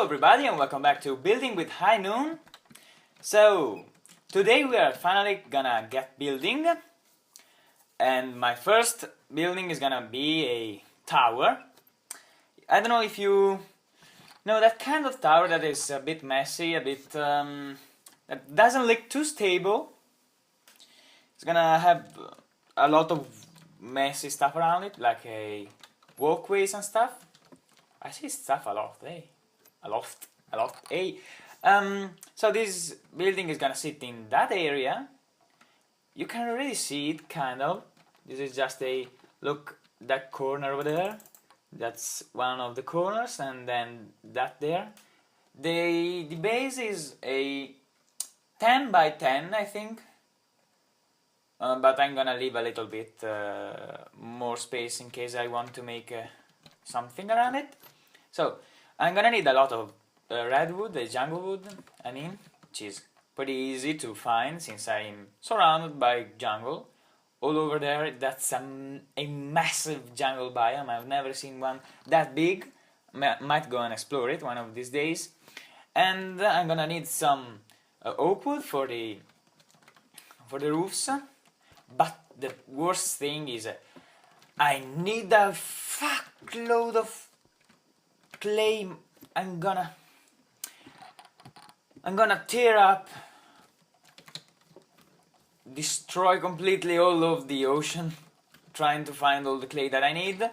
everybody and welcome back to Building with HighNoon. So today we are finally gonna get building, and my first building is gonna be a tower. I don't know if you know that kind of tower that is a bit messy, a bit that doesn't look too stable. It's gonna have a lot of messy stuff around it, like a walkways and stuff. I see stuff a lot, eh? A lot, eh? So this building is gonna sit in that area. You can already see it, kind of. This is just a look, that corner over there. That's one of the corners, and then that there. The base is a 10 by 10, I think. But I'm gonna leave a little bit more space in case I want to make something around it. So I'm gonna need a lot of redwood, jungle wood, which is pretty easy to find since I'm surrounded by jungle all over there. That's a massive jungle biome. I've never seen one that big. Might go and explore it one of these days. And I'm gonna need some oak wood for the roofs. But the worst thing is I need a fuckload of clay. I'm gonna tear up, destroy completely all of the ocean trying to find all the clay that I need,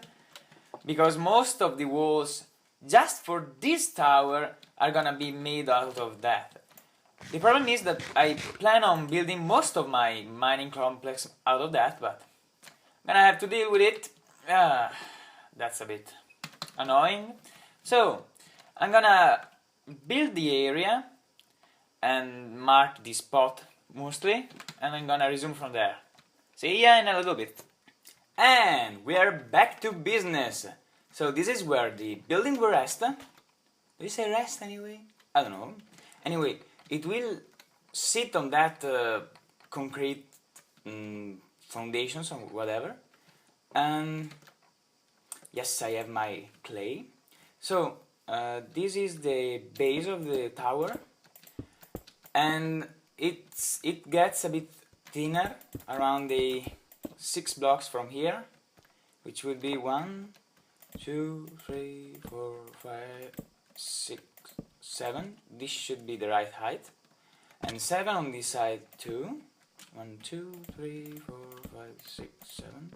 because most of the walls just for this tower are gonna be made out of that. The problem is that I plan on building most of my mining complex out of that, but I'm gonna have to deal with it. That's a bit annoying. So I'm gonna build the area and mark the spot mostly, and I'm gonna resume from there. See ya in a little bit. And we are back to business. So this is where the building will rest. Do you say rest anyway? I don't know. Anyway, it will sit on that concrete foundations or whatever. And yes, I have my clay. So this is the base of the tower, and it gets a bit thinner around the 6 blocks from here, which will be 1, 2, 3, 4, 5, 6, 7. This should be the right height, and 7 on this side too. 1, 2, 3, 4, 5, 6, 7.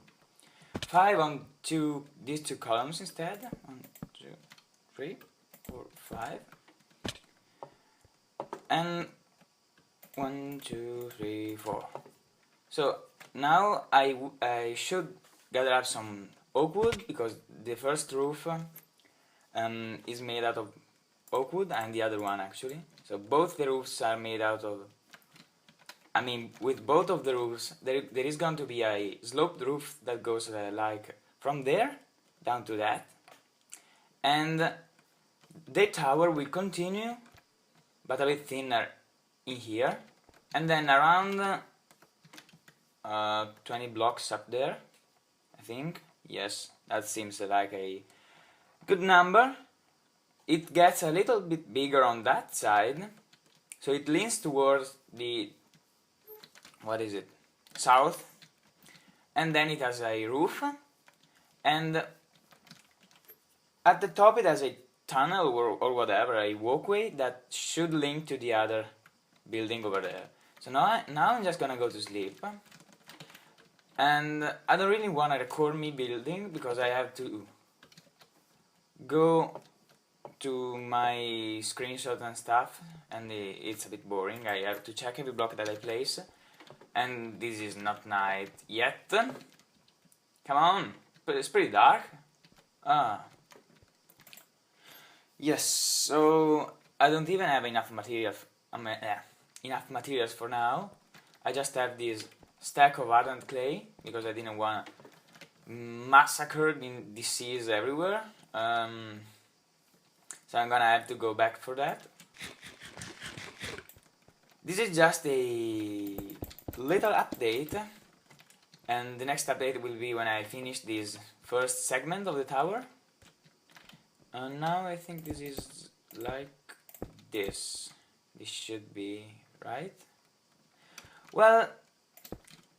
5 on these two columns instead. 1, 2, 3, 4, 5, and 1, 2, 3, 4. So now I should gather up some oak wood, because the first roof is made out of oak wood, and the other one actually. So both the roofs are made out of. With both of the roofs, there is going to be a sloped roof that goes like from there down to that, and the tower will continue, but a bit thinner in here, and then around 20 blocks up there, I think. Yes, that seems like a good number. It gets a little bit bigger on that side, so it leans towards the, what is it, south, and then it has a roof, and at the top it has a tunnel or whatever, a walkway that should link to the other building over there. So now I'm just gonna go to sleep, and I don't really want to record me building because I have to go to my screenshot and stuff, and it's a bit boring. I have to check every block that I place, and this is not night yet. Come on, but it's pretty dark. Yes, so I don't even have enough materials for now. I just have this stack of ardent clay because I didn't want to massacre the disease everywhere. So I'm gonna have to go back for that. This is just a little update, and the next update will be when I finish this first segment of the tower. And now I think this is like this. This should be right. Well,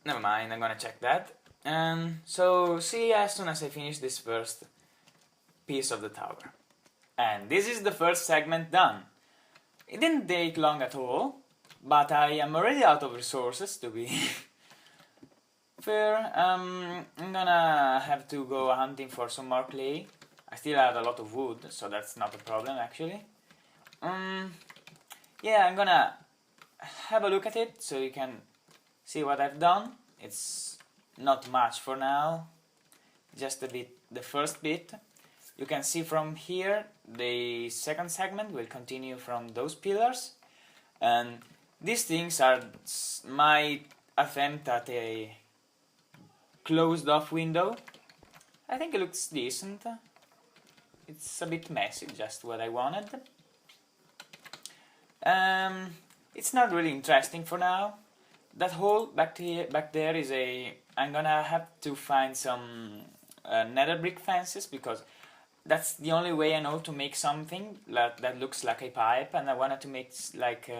never mind, I'm gonna check that. And so see you as soon as I finish this first piece of the tower. And this is the first segment done. It didn't take long at all, but I am already out of resources, to be fair. I'm gonna have to go hunting for some more clay. I still have a lot of wood, so that's not a problem actually. Yeah, I'm gonna have a look at it so you can see what I've done. It's not much for now, just a bit, the first bit. You can see from here the second segment will continue from those pillars, and these things are my attempt at a closed off window. I think it looks decent. It's a bit messy, just what I wanted. It's not really interesting for now. That hole back there is a... I'm gonna have to find some nether brick fences, because that's the only way I know to make something that looks like a pipe, and I wanted to make like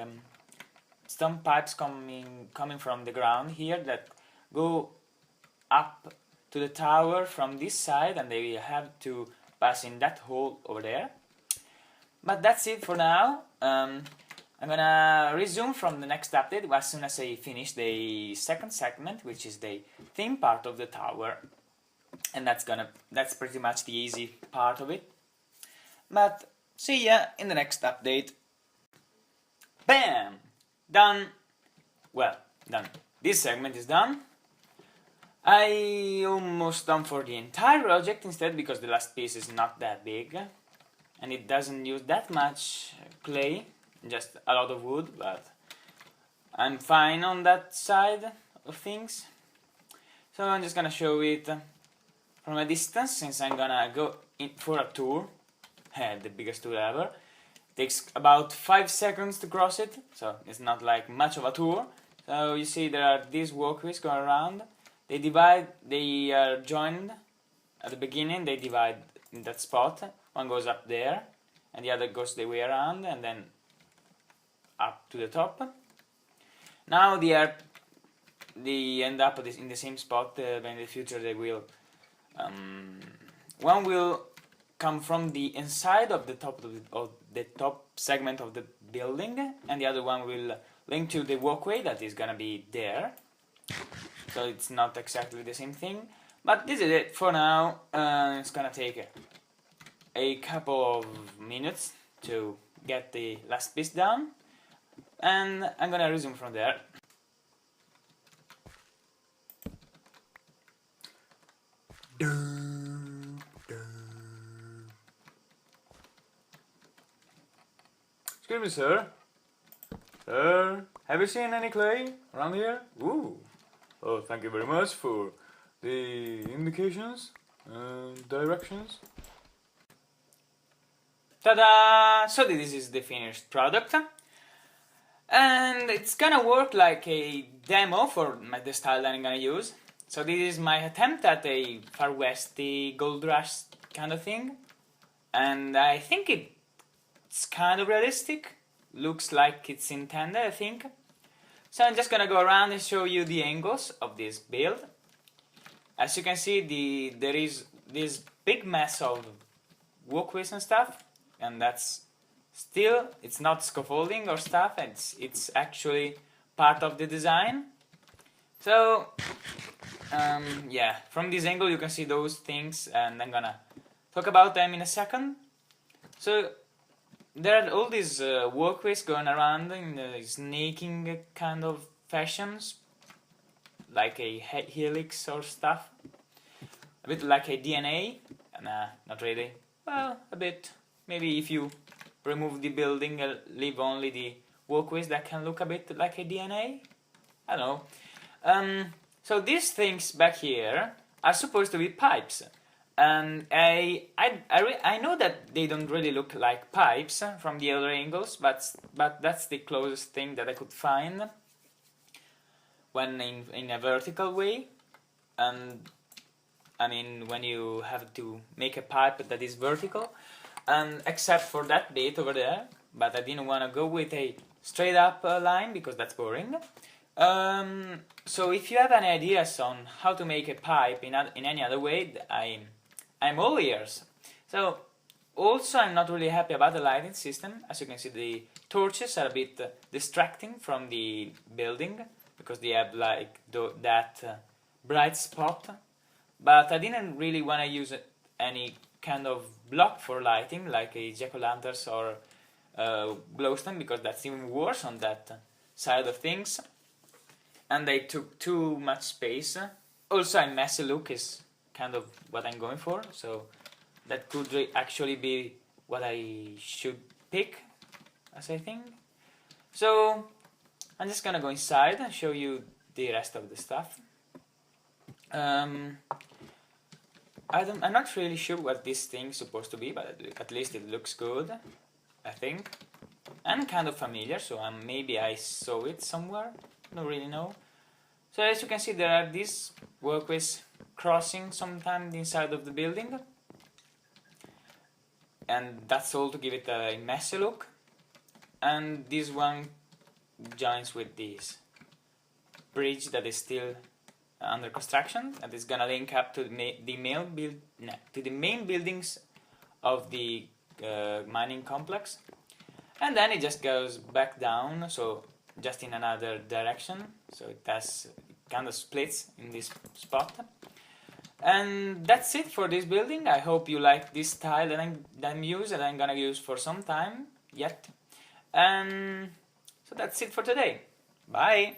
some pipes coming from the ground here that go up to the tower from this side, and they will have to pass in that hole over there. But that's it for now. I'm gonna resume from the next update as soon as I finish the second segment, which is the theme part of the tower, and that's pretty much the easy part of it. But see ya in the next update. Bam! Done. Well, done. This segment is done. I almost done for the entire project instead, because the last piece is not that big and it doesn't use that much clay, just a lot of wood, but I'm fine on that side of things. So I'm just gonna show it from a distance, since I'm gonna go in for a tour. The biggest tour ever. Takes about 5 seconds to cross it, so it's not like much of a tour. So you see there are these walkways going around. They are joined at the beginning, they divide in that spot. One goes up there, and the other goes the way around, and then up to the top. Now they end up in the same spot, but in the future they will... one will come from the inside of the top segment of the building, and the other one will link to the walkway that is gonna be there. So it's not exactly the same thing, but this is it for now. It's gonna take a couple of minutes to get the last piece down, and I'm gonna resume from there. Excuse me, sir. Sir, have you seen any clay around here? Ooh. Oh, thank you very much for the indications and directions. Ta-da! So this is the finished product. And it's gonna work like a demo for the style that I'm gonna use. So this is my attempt at a Far Westy Gold Rush kind of thing. And I think it's kind of realistic. Looks like it's intended, I think. So I'm just gonna go around and show you the angles of this build. As you can see, there is this big mess of walkways and stuff, and that's still, it's not scaffolding or stuff, it's actually part of the design. So yeah, from this angle you can see those things, and I'm gonna talk about them in a second. So there are all these walkways going around in snaking kind of fashions, like a helix or stuff. A bit like a DNA. Nah, not really. Well, a bit. Maybe if you remove the building, leave only the walkways, that can look a bit like a DNA. I don't know. So these things back here are supposed to be pipes. And I know that they don't really look like pipes from the other angles, but that's the closest thing that I could find when in a vertical way. And I mean, when you have to make a pipe that is vertical. and except for that bit over there, but I didn't want to go with a straight up line because that's boring. So if you have any ideas on how to make a pipe in any other way, I'm all ears. So also I'm not really happy about the lighting system. As you can see, the torches are a bit distracting from the building because they have like that bright spot. But I didn't really want to use any kind of block for lighting like a jack-o'-lanterns or glowstone, because that's even worse on that side of things, and they took too much space. Also, a messy look is kind of what I'm going for, so that could actually be what I should pick, as I think. So I'm just gonna go inside and show you the rest of the stuff. I'm not really sure what this thing's supposed to be, but at least it looks good, I think, and kind of familiar, so maybe I saw it somewhere, don't really know. So as you can see, there are these walkways crossing sometimes inside of the building, and that's all to give it a messy look. And this one joins with this bridge that is still under construction, and is gonna link up to the main buildings of the mining complex, and then it just goes back down, so just in another direction, so it kind of splits in this spot. And that's it for this building. I hope you like this style that I'm gonna use for some time yet. And so that's it for today. Bye.